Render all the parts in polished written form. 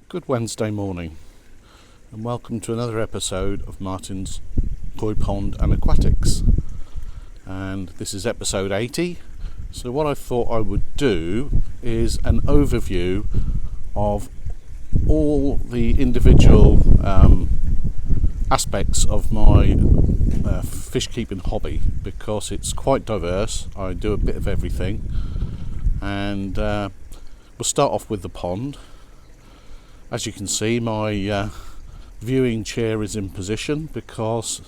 Good Wednesday morning, and welcome to another episode of Martin's Koi Pond and Aquatics. And this is episode 80. So what I thought I would do is an overview of all the individual aspects of my fish keeping hobby, because it's quite diverse. I do a bit of everything, and we'll start off with the pond. As you can see, my viewing chair is in position because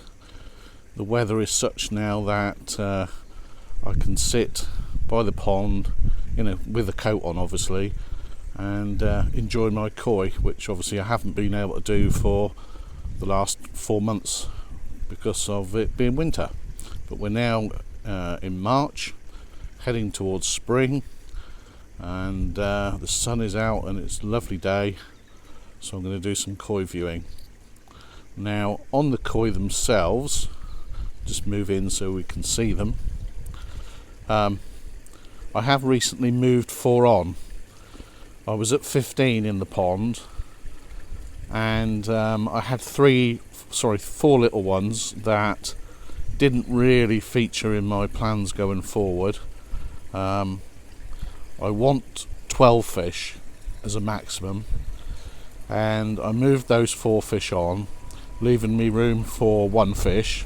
the weather is such now that I can sit by the pond, with the coat on obviously, and enjoy my koi, which obviously I haven't been able to do for the last 4 months because of it being winter. But we're now in March, heading towards spring, and the sun is out and it's a lovely day. So I'm going to do some koi viewing. Now on the koi themselves, just move in so we can see them. I have recently moved 4 on. I was at 15 in the pond, and I had 4 little ones that didn't really feature in my plans going forward. I want 12 fish as a maximum, and I moved those 4 fish on, leaving me room for 1 fish,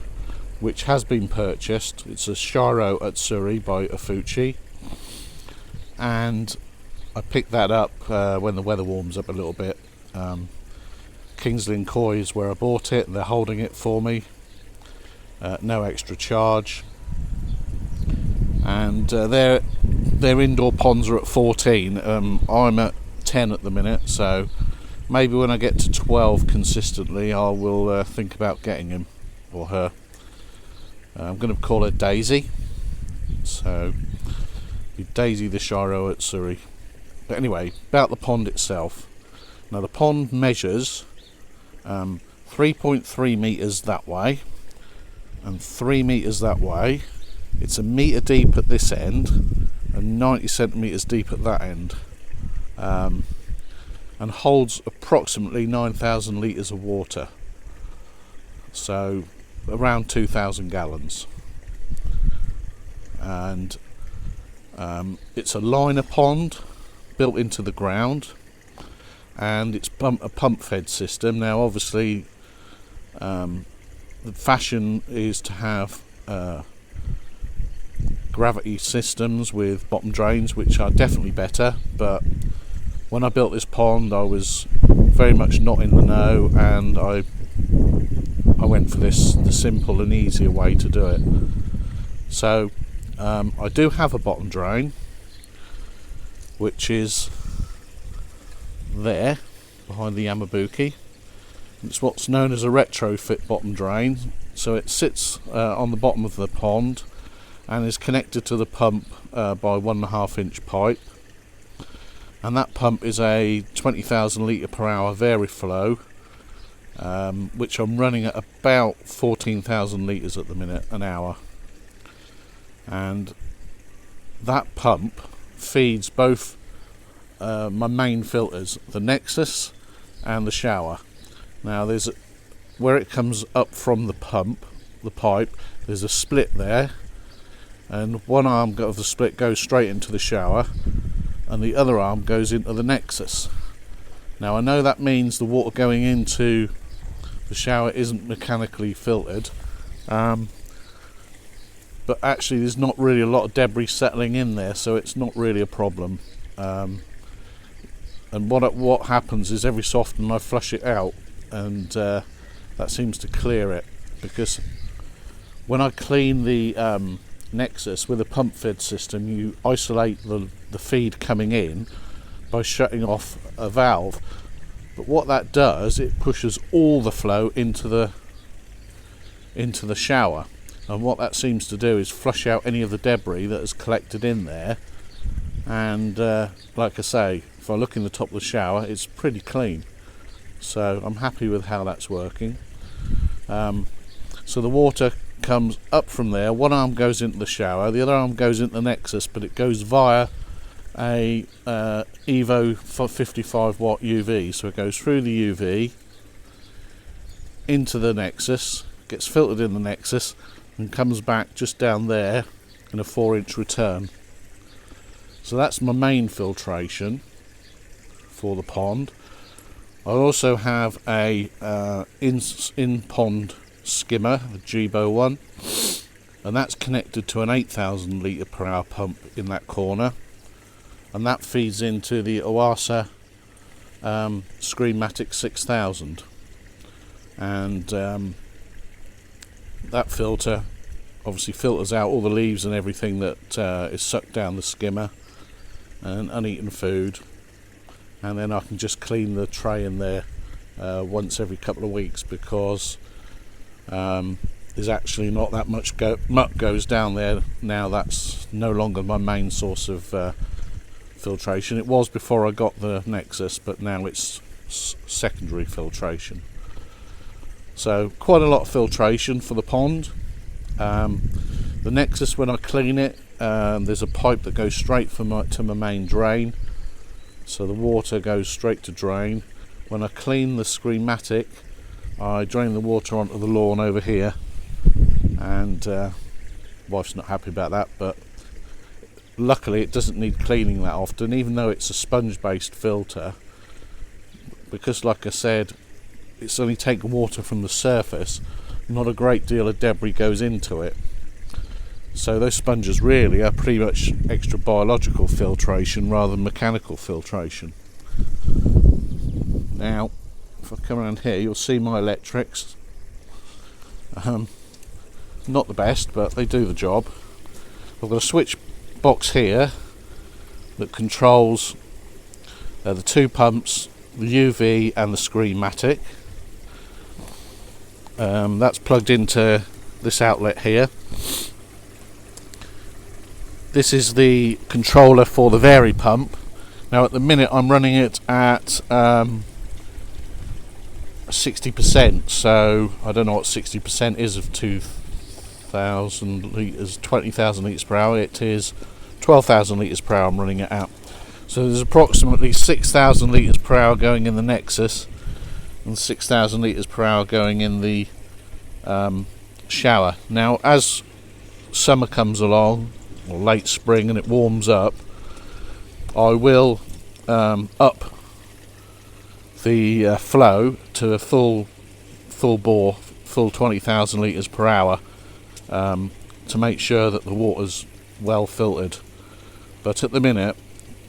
which has been purchased. It's a Shiro Atsuri by Afuchi, and I picked that up when the weather warms up a little bit. Kingsley & Koi is where I bought it, and they're holding it for me, no extra charge. And their indoor ponds are at 14. I'm at 10 at the minute, so maybe when I get to 12 consistently, I will think about getting him or her. I'm going to call her Daisy. So, Daisy the Shiro Atsuri. But anyway, about the pond itself. Now the pond measures 3.3 metres that way and 3 metres that way. It's 1 metre deep at this end and 90 centimetres deep at that end. And holds approximately 9,000 litres of water, so around 2,000 gallons. And it's a liner pond built into the ground, and it's a pump fed system. Now obviously the fashion is to have gravity systems with bottom drains, which are definitely better, but when I built this pond I was very much not in the know, and I went for the simple and easier way to do it. So I do have a bottom drain, which is there behind the Yamabuki. It's what's known as a retrofit bottom drain, so it sits on the bottom of the pond and is connected to the pump by 1.5 inch pipe. And that pump is a 20,000 litre per hour Veriflow, which I'm running at about 14,000 litres at the minute an hour. And that pump feeds both my main filters, the Nexus and the shower. Now where it comes up from the pipe, there's a split there, and one arm of the split goes straight into the shower, and the other arm goes into the Nexus. Now I know that means the water going into the shower isn't mechanically filtered, but actually there's not really a lot of debris settling in there, so it's not really a problem. And what happens is every so often I flush it out, and that seems to clear it, because when I clean the Nexus with a pump fed system, you isolate the feed coming in by shutting off a valve, but what that does, it pushes all the flow into the shower, and what that seems to do is flush out any of the debris that has collected in there. And like I say, if I look in the top of the shower, it's pretty clean, so I'm happy with how that's working. So the water comes up from there, one arm goes into the shower, the other arm goes into the Nexus, but it goes via a Evo 55 watt UV, so it goes through the UV into the Nexus, gets filtered in the Nexus, and comes back just down there in a 4-inch return. So that's my main filtration for the pond. I also have a in-pond skimmer, a Jibo one, and that's connected to an 8,000 litre per hour pump in that corner, and that feeds into the Oasa Screenmatic 6000, and that filter obviously filters out all the leaves and everything that is sucked down the skimmer and uneaten food, and then I can just clean the tray in there once every couple of weeks, because there's actually not that much muck goes down there now. That's no longer my main source of filtration. It was before I got the Nexus, but now it's secondary filtration. So quite a lot of filtration for the pond. The Nexus, when I clean it, there's a pipe that goes straight to my main drain, so the water goes straight to drain. When I clean the Screenmatic, I drain the water onto the lawn over here, and wife's not happy about that, but luckily it doesn't need cleaning that often, even though it's a sponge based filter, because like I said, it's only taking water from the surface, not a great deal of debris goes into it. So those sponges really are pretty much extra biological filtration rather than mechanical filtration. Now, if I come around here, you'll see my electrics. Not the best, but they do the job. I've got a switch box here that controls the two pumps, the UV and the Screenmatic. That's plugged into this outlet here. This is the controller for the vary pump. Now at the minute I'm running it at 60%, so I don't know what 60% is of 2,000 litres, 20,000 litres per hour. It is 12,000 litres per hour I'm running it at. So there's approximately 6,000 litres per hour going in the Nexus and 6,000 litres per hour going in the shower. Now as summer comes along, or late spring, and it warms up, I will up the flow to a full bore, full 20,000 litres per hour, to make sure that the water's well filtered. But at the minute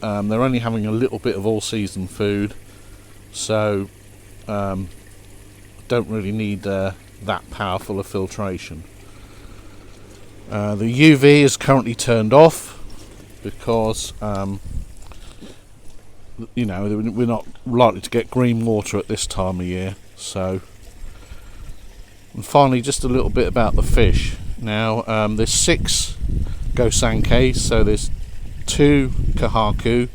they're only having a little bit of all season food, so don't really need that powerful of filtration. The UV is currently turned off because we're not likely to get green water at this time of year. So, and finally, just a little bit about the fish. Now there's 6 Gosankes, so there's 2 Kahaku,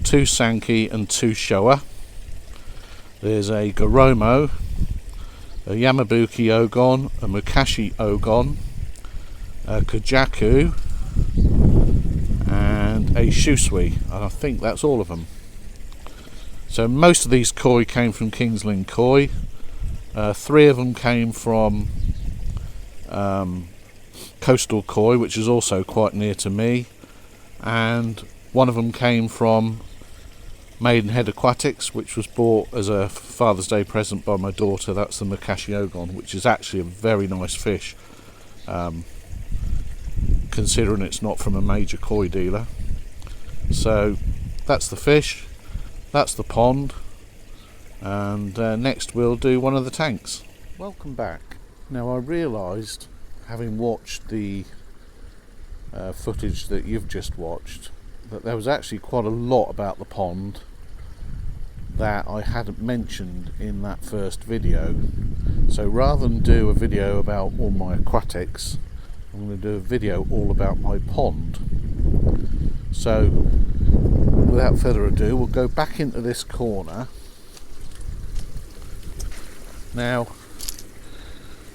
2 Sankey and 2 Showa. There's a Goromo, a Yamabuki Ogon, a Mukashi Ogon, a Kajaku and a Shusui. I think that's all of them. So most of these koi came from King's Lynn Koi. 3 of them came from Coastal Koi, which is also quite near to me, and 1 of them came from Maidenhead Aquatics, which was bought as a Father's Day present by my daughter. That's the Mukashi Ogon, which is actually a very nice fish, considering it's not from a major koi dealer. So that's the fish, that's the pond, and next we'll do one of the tanks. Welcome back. Now I realised, having watched the footage that you've just watched, that there was actually quite a lot about the pond that I hadn't mentioned in that first video. So rather than do a video about all my aquatics, I'm going to do a video all about my pond. So without further ado, we'll go back into this corner. Now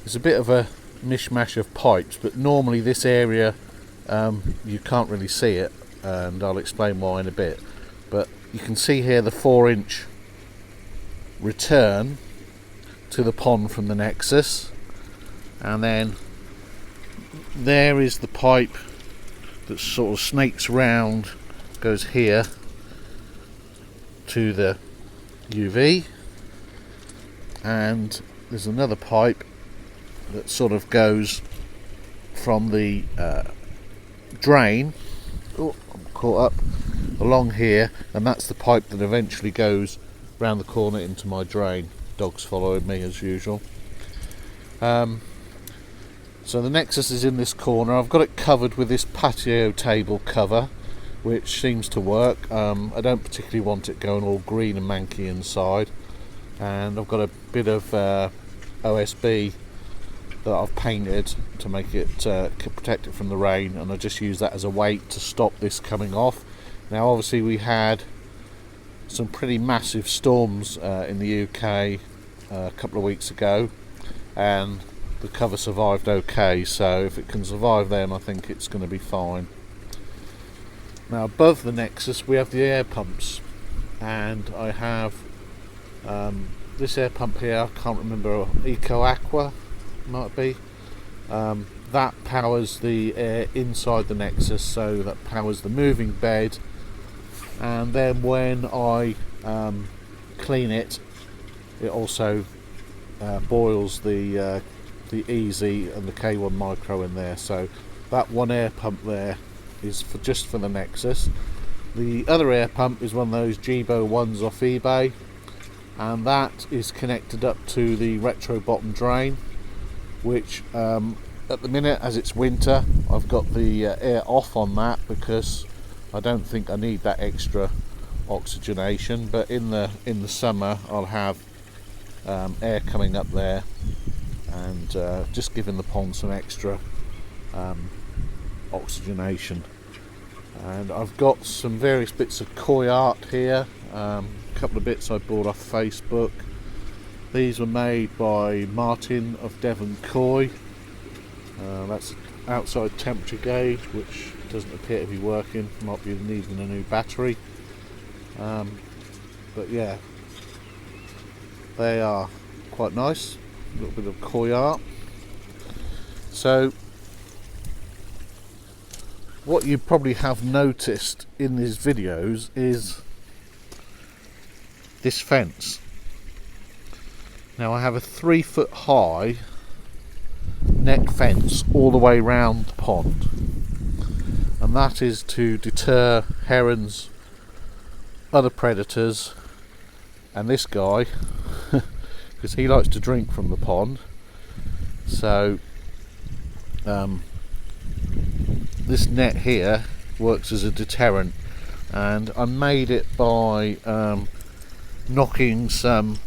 there's a bit of a mishmash of pipes, but normally this area you can't really see it, and I'll explain why in a bit. But you can see here the 4-inch return to the pond from the nexus, and then there is the pipe that sort of snakes round, goes here to the UV, and there's another pipe that sort of goes from the drain, oh, I'm caught up, along here, and that's the pipe that eventually goes round the corner into my drain. Dogs following me as usual. So the nexus is in this corner. I've got it covered with this patio table cover, which seems to work. I don't particularly want it going all green and manky inside, and I've got a bit of OSB that I've painted to make it protect it from the rain, and I just use that as a weight to stop this coming off. Now obviously we had some pretty massive storms in the UK a couple of weeks ago, and the cover survived okay, so if it can survive them I think it's going to be fine. Now above the nexus we have the air pumps, and I have this air pump here, I can't remember, Aqua might be, that powers the air inside the nexus, so that powers the moving bed, and then when I clean it, it also boils the Easy and the K1 Micro in there. So that one air pump there is just for the nexus. The other air pump is one of those Jibo ones off eBay, and that is connected up to the retro bottom drain, which at the minute, as it's winter, I've got the air off on that because I don't think I need that extra oxygenation, but in the summer I'll have air coming up there, and just giving the pond some extra oxygenation. And I've got some various bits of koi art here, a couple of bits I bought off Facebook. These were made by Martin of Devon Koi. That's outside temperature gauge, which doesn't appear to be working, might be needing a new battery, but yeah, they are quite nice, a little bit of koi art. So what you probably have noticed in these videos is this fence. Now I have a 3-foot high net fence all the way round the pond, and that is to deter herons, other predators, and this guy because he likes to drink from the pond. So this net here works as a deterrent, and I made it by knocking some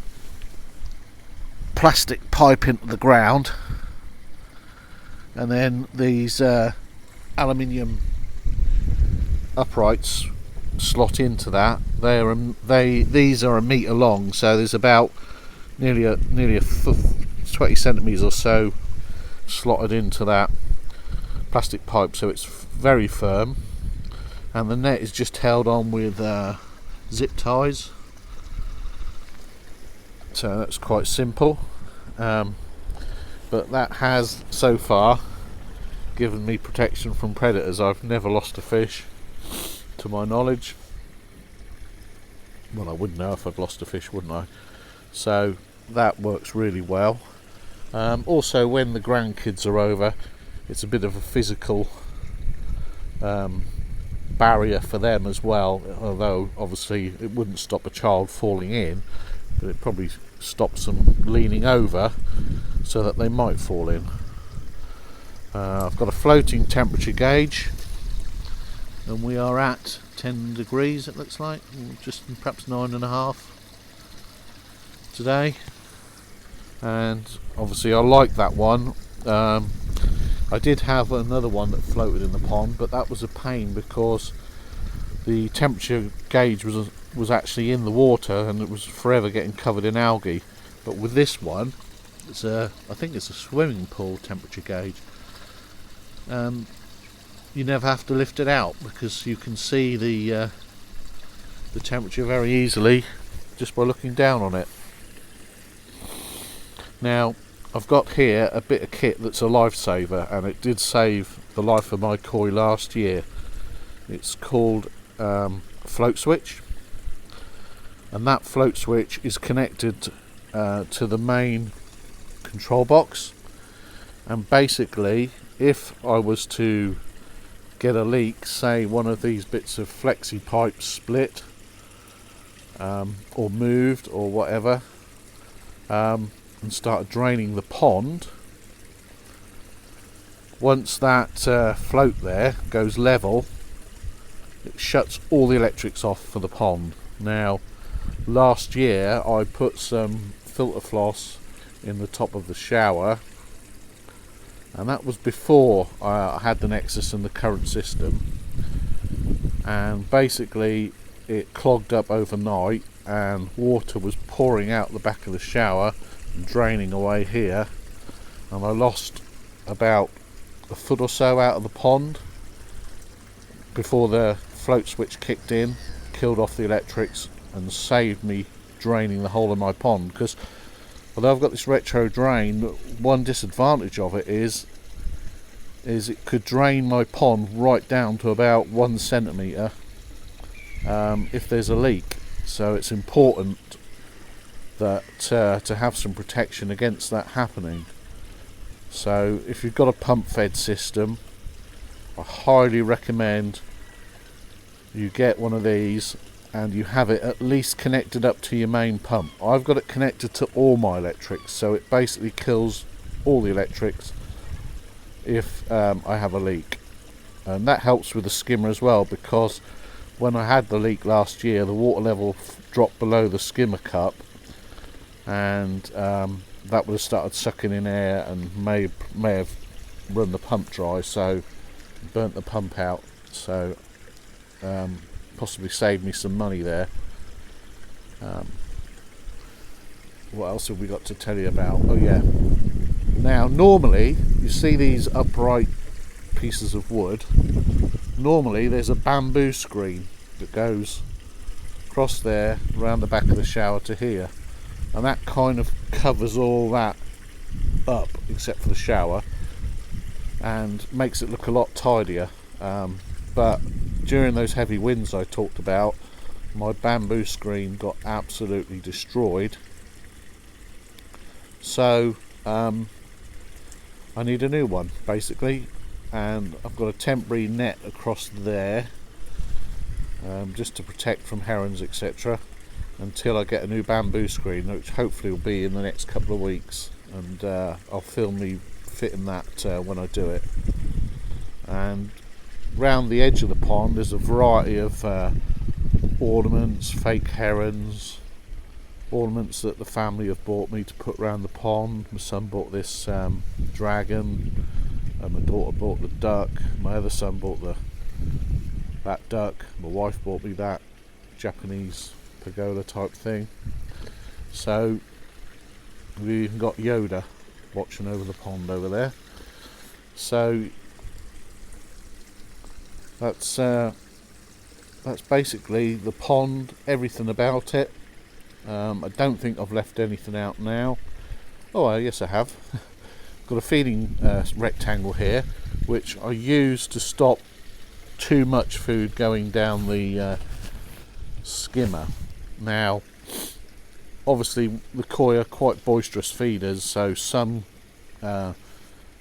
plastic pipe into the ground, and then these aluminium uprights slot into that. These are a metre long, so there's about nearly a foot, 20 centimetres or so slotted into that plastic pipe, so it's very firm, and the net is just held on with zip ties, so that's quite simple, but that has so far given me protection from predators. I've never lost a fish to my knowledge. Well, I wouldn't know if I'd lost a fish, wouldn't I? So that works really well. Also, when the grandkids are over, it's a bit of a physical barrier for them as well, although obviously it wouldn't stop a child falling in, but it probably stops them leaning over so that they might fall in. I've got a floating temperature gauge, and we are at 10 degrees, it looks like, just perhaps 9.5 today, and obviously I like that one. I did have another one that floated in the pond, but that was a pain because the temperature gauge was actually in the water, and it was forever getting covered in algae. But with this one, I think it's a swimming pool temperature gauge. you never have to lift it out, because you can see the temperature very easily just by looking down on it. Now I've got here a bit of kit that's a lifesaver, and it did save the life of my koi last year. It's called float switch, and that float switch is connected to the main control box, and basically if I was to get a leak, say one of these bits of flexi pipe split or moved or whatever, and started draining the pond, once that float there goes level, it shuts all the electrics off for the pond. Now last year I put some filter floss in the top of the shower, and that was before I had the Nexus and the current system, and basically it clogged up overnight and water was pouring out the back of the shower and draining away here, and I lost about a foot or so out of the pond before the float switch kicked in, killed off the electrics and saved me draining the whole of my pond. Because although I've got this retro drain, one disadvantage of it is it could drain my pond right down to about 1 centimetre if there's a leak. So it's important that to have some protection against that happening. So if you've got a pump fed system, I highly recommend you get one of these and you have it at least connected up to your main pump. I've got it connected to all my electrics, so it basically kills all the electrics if I have a leak. And that helps with the skimmer as well, because when I had the leak last year, the water level dropped below the skimmer cup, and that would have started sucking in air and may have run the pump dry, so burnt the pump out. So possibly saved me some money there. What else have we got to tell you about? Oh yeah, now normally you see these upright pieces of wood, normally there's a bamboo screen that goes across there around the back of the shower to here, and that kind of covers all that up except for the shower and makes it look a lot tidier. But during those heavy winds I talked about, my bamboo screen got absolutely destroyed, so I need a new one basically, and I've got a temporary net across there just to protect from herons etc. until I get a new bamboo screen, which hopefully will be in the next couple of weeks, and I'll film me fitting that when I do it. And round the edge of the pond there's a variety of ornaments, fake herons, ornaments that the family have bought me to put around the pond. My son bought this dragon, and my daughter bought the duck, my other son bought that duck, my wife bought me that Japanese pergola type thing. So we even got Yoda watching over the pond over there. So that's basically the pond, everything about it. I don't think I've left anything out now. Oh yes I have. Got a feeding rectangle here, which I use to stop too much food going down the skimmer. Now obviously the koi are quite boisterous feeders, so some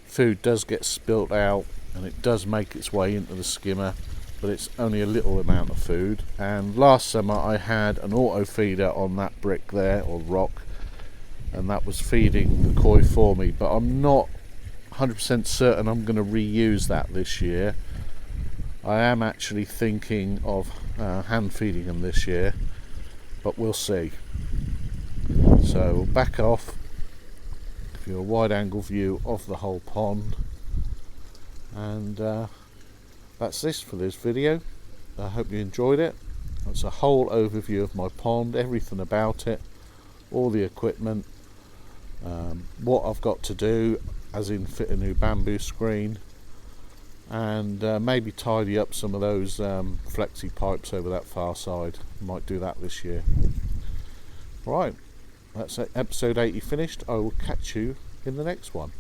food does get spilt out and it does make its way into the skimmer, but it's only a little amount of food. And last summer I had an auto feeder on that brick there, or rock, and that was feeding the koi for me, but I'm not 100% certain I'm going to reuse that this year. I am actually thinking of hand feeding them this year, but we'll see. So we'll back off, give you a wide angle view of the whole pond, and that's this for this video. I hope you enjoyed it. That's a whole overview of my pond, everything about it, all the equipment, what I've got to do, as in fit a new bamboo screen, and maybe tidy up some of those flexi pipes over that far side. Might do that this year. Right, that's episode 80 finished. I will catch you in the next one.